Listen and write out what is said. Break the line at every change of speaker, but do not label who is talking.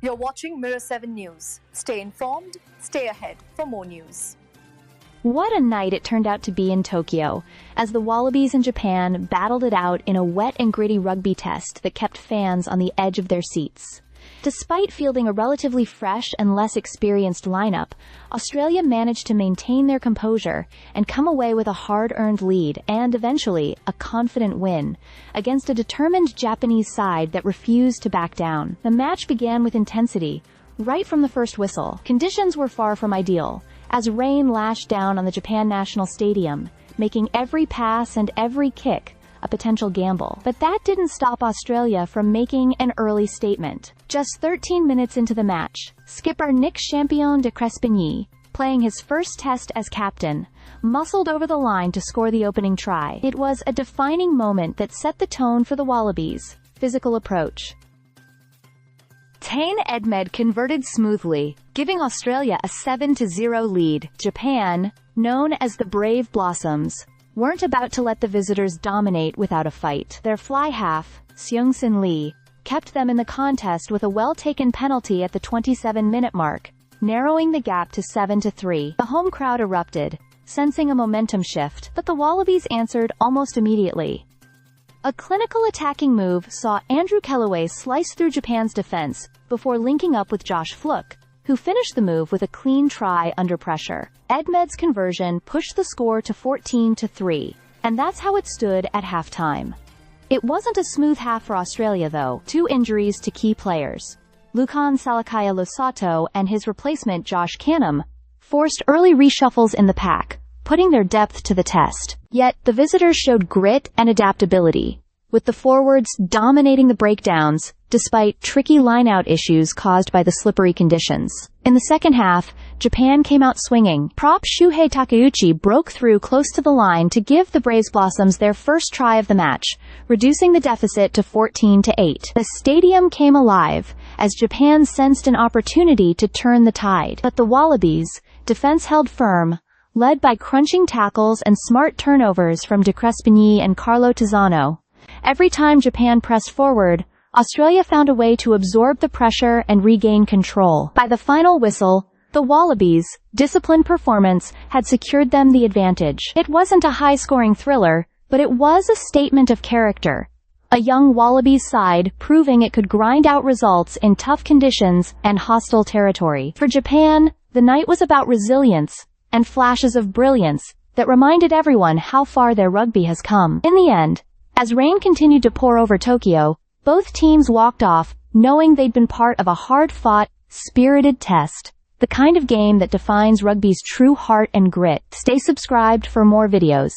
You're watching Mirror 7 News. Stay informed, stay ahead for more news.
What a night it turned out to be in Tokyo, as the Wallabies and Japan battled it out in a wet and gritty rugby test that kept fans on the edge of their seats. Despite fielding a relatively fresh and less experienced lineup, Australia managed to maintain their composure and come away with a hard-earned lead and, eventually, a confident win against a determined Japanese side that refused to back down. The match began with intensity, right from the first whistle. Conditions were far from ideal, as rain lashed down on the Japan National Stadium, making every pass and every kick a potential gamble. But that didn't stop Australia from making an early statement. Just 13 minutes into the match, skipper Nick Champion de Crespigny, playing his first test as captain, muscled over the line to score the opening try. It was a defining moment that set the tone for the Wallabies' physical approach. Tane Edmed converted smoothly, giving Australia a 7-0 lead. Japan, known as the Brave Blossoms, weren't about to let the visitors dominate without a fight. Their fly half, Seung-Sin Lee, kept them in the contest with a well-taken penalty at the 27-minute mark, narrowing the gap to 7-3. The home crowd erupted, sensing a momentum shift, but the Wallabies answered almost immediately. A clinical attacking move saw Andrew Kellaway slice through Japan's defense before linking up with Josh Flook, who finished the move with a clean try under pressure. Edmed's conversion pushed the score to 14-3, and that's how it stood at halftime. It wasn't a smooth half for Australia, though. Two injuries to key players, Lukan Salakaya Losato and his replacement Josh Canham, forced early reshuffles in the pack, putting their depth to the test. Yet, the visitors showed grit and adaptability, with the forwards dominating the breakdowns, despite tricky line-out issues caused by the slippery conditions. In the second half, Japan came out swinging. Prop Shuhei Takeuchi broke through close to the line to give the Brave Blossoms their first try of the match, reducing the deficit to 14-8. The stadium came alive, as Japan sensed an opportunity to turn the tide. But the Wallabies' defense held firm, led by crunching tackles and smart turnovers from de Crespigny and Carlo Tizzano. Every time Japan pressed forward, Australia found a way to absorb the pressure and regain control. By the final whistle, the Wallabies' disciplined performance had secured them the advantage. It wasn't a high-scoring thriller, but it was a statement of character. A young Wallabies side proving it could grind out results in tough conditions and hostile territory. For Japan, the night was about resilience and flashes of brilliance that reminded everyone how far their rugby has come. In the end, as rain continued to pour over Tokyo, both teams walked off, knowing they'd been part of a hard-fought, spirited test, the kind of game that defines rugby's true heart and grit. Stay subscribed for more videos.